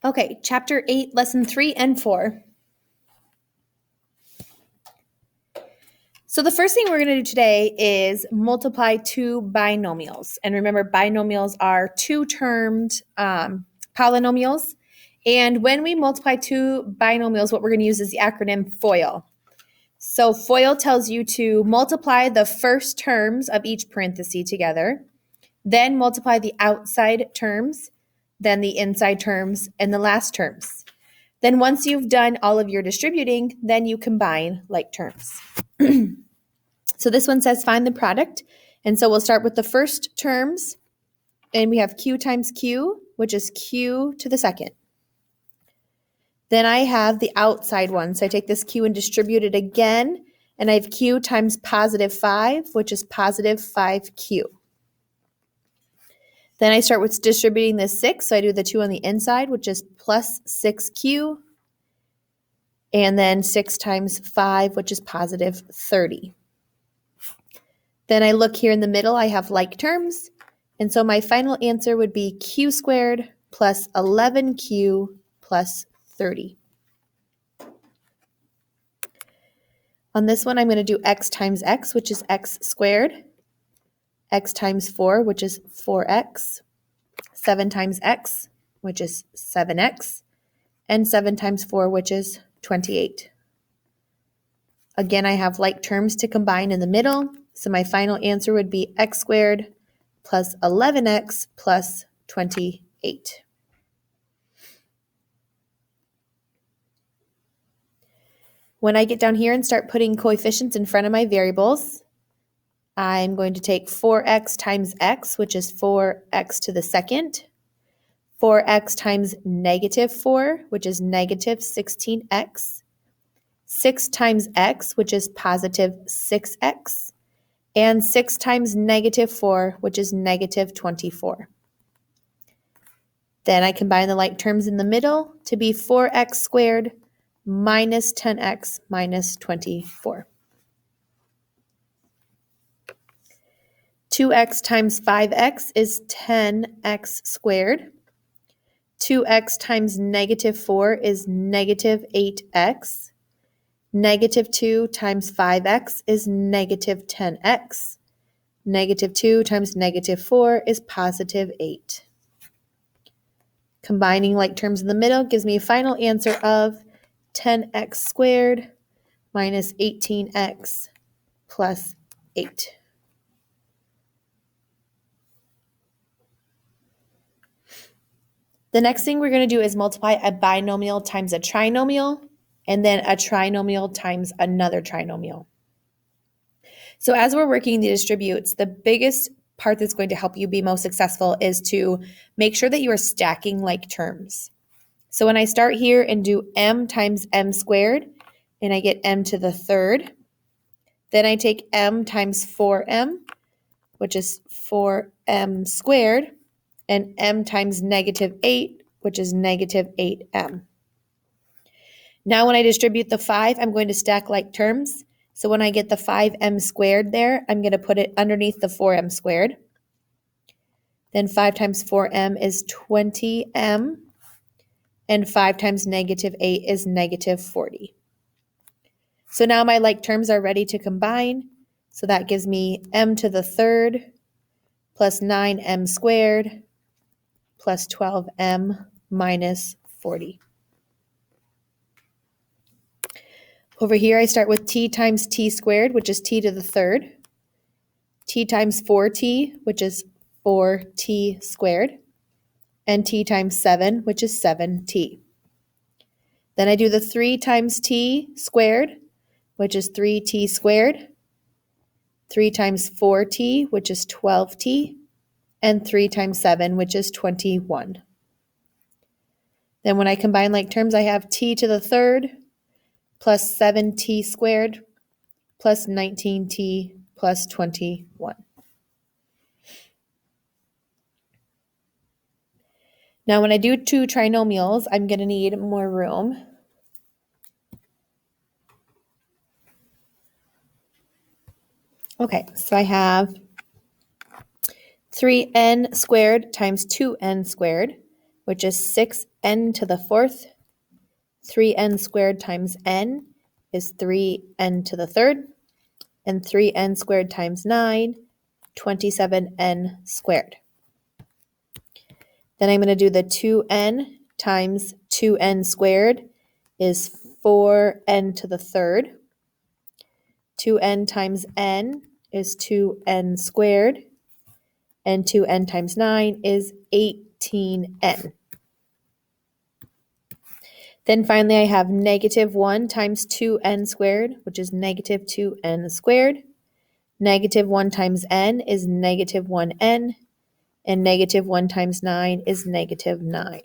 Okay, Chapter 8, Lesson 3 and 4. So the first thing we're going to do today is multiply two binomials. And remember, binomials are two-termed polynomials. And when we multiply two binomials, what we're going to use is the acronym FOIL. So FOIL tells you to multiply the first terms of each parenthesis together, then multiply the outside terms, then the inside terms, and the last terms. Then once you've done all of your distributing, then you combine like terms. So this one says find the product. And so we'll start with the first terms. And we have q times q, which is q to the second. Then I have the outside one. So I take this q and distribute it again. And I have q times positive 5, which is positive 5q. Then I start with distributing this 6. So I do the 2 on the inside, which is plus 6q. And then 6 times 5, which is positive 30. Then I look here in the middle, I have like terms. And so my final answer would be q squared plus 11q plus 30. On this one, I'm going to do x times x, which is x squared. X times 4, which is 4x. 7 times x, which is 7x. And 7 times 4, which is 28. Again, I have like terms to combine in the middle. So my final answer would be x squared plus 11x plus 28. When I get down here and start putting coefficients in front of my variables, I'm going to take 4x times x, which is 4x to the second. 4x times negative 4, which is negative 16x. 6 times x, which is positive 6x. And 6 times negative 4, which is negative 24. Then I combine the like terms in the middle to be 4x squared minus 10x minus 24. 2x times 5x is 10x squared. 2x times negative 4 is negative 8x. Negative 2 times 5x is negative 10x. Negative 2 times negative 4 is positive 8. Combining like terms in the middle gives me a final answer of 10x squared minus 18x plus 8. The next thing we're going to do is multiply a binomial times a trinomial, and then a trinomial times another trinomial. So as we're working the distributes, the biggest part that's going to help you be most successful is to make sure that you are stacking like terms. So when I start here and do m times m squared, and I get m to the third, then I take m times 4m, which is 4m squared, and m times negative 8, which is negative 8m. Now when I distribute the 5, I'm going to stack like terms. So when I get the 5m squared there, I'm going to put it underneath the 4m squared. Then 5 times 4m is 20m, and 5 times negative 8 is negative 40. So now my like terms are ready to combine. So that gives me m to the third plus 9m squared plus 12m minus 40. Over here, I start with t times t squared, which is t to the third. T times 4t, which is 4t squared. And t times 7, which is 7t. Then I do the 3 times t squared, which is 3t squared. 3 times 4t, which is 12t. And 3 times 7, which is 21. Then when I combine like terms, I have t to the third plus 7t squared plus 19t plus 21. Now when I do two trinomials, I'm going to need more room. Okay, so I have 3n squared times 2n squared. which is 6n to the fourth. 3n squared times n is 3n to the third. And 3n squared times 9, 27n squared. Then I'm going to do the 2n times 2n squared is 4n to the third. 2n times n is 2n squared. And 2n times 9 is 18n. Then finally I have negative 1 times 2n squared, which is negative 2n squared. Negative 1 times n is negative 1n. And negative 1 times 9 is negative 9.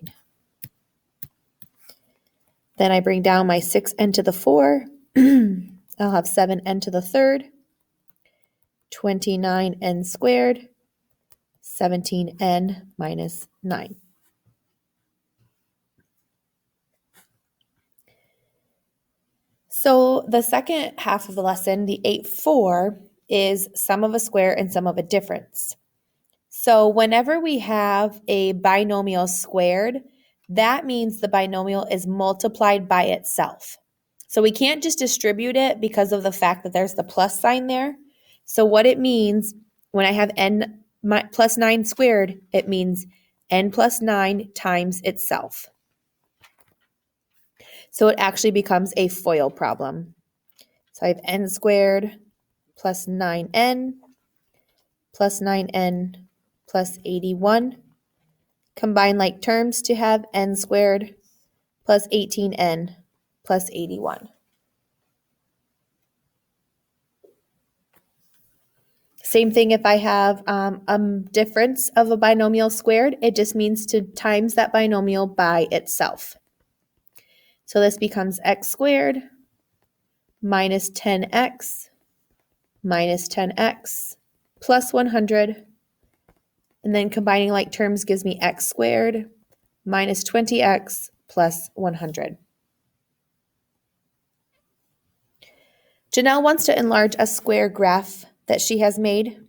Then I bring down my 6n to the 4. I'll have 7n to the third. 29n squared. 17n minus 9. So the second half of the lesson, the 8-4, is sum of a square and sum of a difference. So whenever we have a binomial squared, that means the binomial is multiplied by itself. So we can't just distribute it because of the fact that there's the plus sign there. So what it means when I have n plus 9 squared, it means n plus 9 times itself. So it actually becomes a FOIL problem. So I have n squared plus 9n plus 9n plus 81. Combine like terms to have n squared plus 18n plus 81. Same thing if I have a difference of a binomial squared, it just means to times that binomial by itself. So this becomes x squared minus 10x minus 10x plus 100. And then combining like terms gives me x squared minus 20x plus 100. Janelle wants to enlarge a square graph that she has made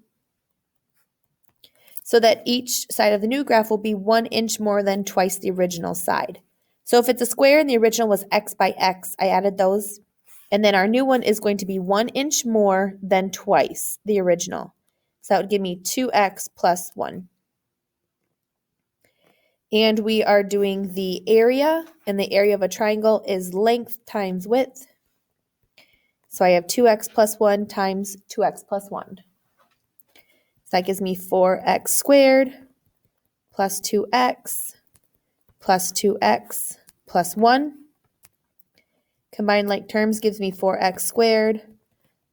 so that each side of the new graph will be 1 inch more than twice the original side. So if it's a square and the original was x by x, I added those. And then our new one is going to be 1 inch more than twice the original. So that would give me 2x plus 1. And we are doing the area, and the area of a triangle is length times width. So I have 2x plus 1 times 2x plus 1. So that gives me 4x squared plus 2x plus 2x plus 1. Combined like terms gives me 4x squared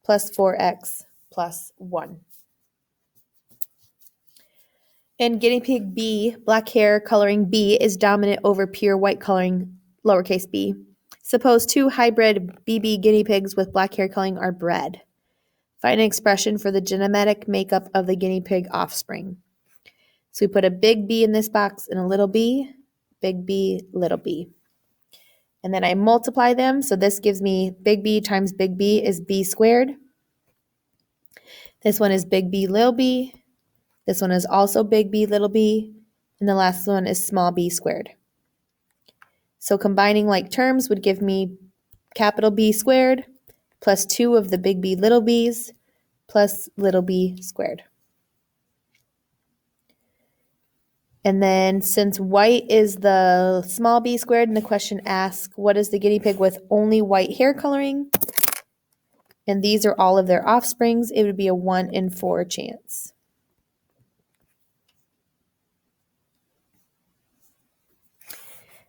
plus 4x plus 1. In guinea pig B, black hair coloring B is dominant over pure white coloring lowercase b. Suppose 2 hybrid BB guinea pigs with black hair coloring are bred. Find an expression for the genetic makeup of the guinea pig offspring. So we put a big B in this box and a little b, big B, little b. And then I multiply them. So this gives me big B times big B is B squared. This one is big B, little b. This one is also big B, little b. And the last one is small b squared. So combining like terms would give me capital B squared plus 2 of the big B, little b's plus little b squared. And then since white is the small b squared and the question asks, what is the guinea pig with only white hair coloring? And these are all of their offsprings. It would be a 1 in 4 chance.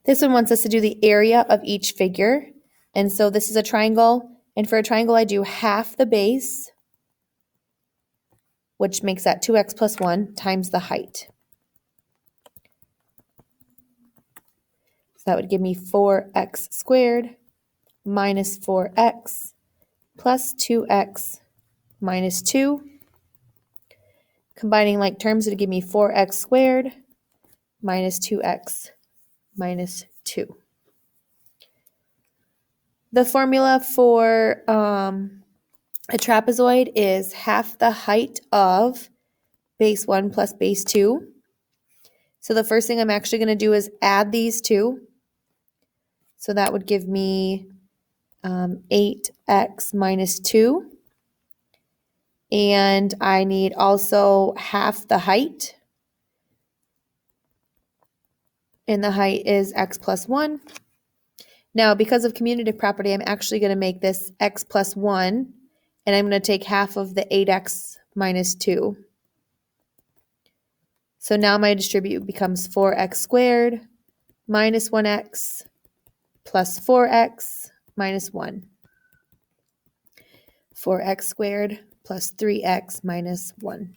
This one wants us to do the area of each figure. And so this is a triangle. And for a triangle, I do half the base, which makes that 2x plus 1 times the height. So that would give me 4x squared minus 4x plus 2x minus 2. Combining like terms would give me 4x squared minus 2x minus 2. The formula for a trapezoid is half the height of base 1 plus base 2. So the first thing I'm actually going to do is add these two. So that would give me 8x minus 2. And I need also half the height. And the height is x plus 1. Now, because of commutative property, I'm actually going to make this x plus 1. And I'm going to take half of the 8x minus 2. So now my distribute becomes 4x squared minus 1x plus 4x minus 1. 4x squared plus 3x minus 1.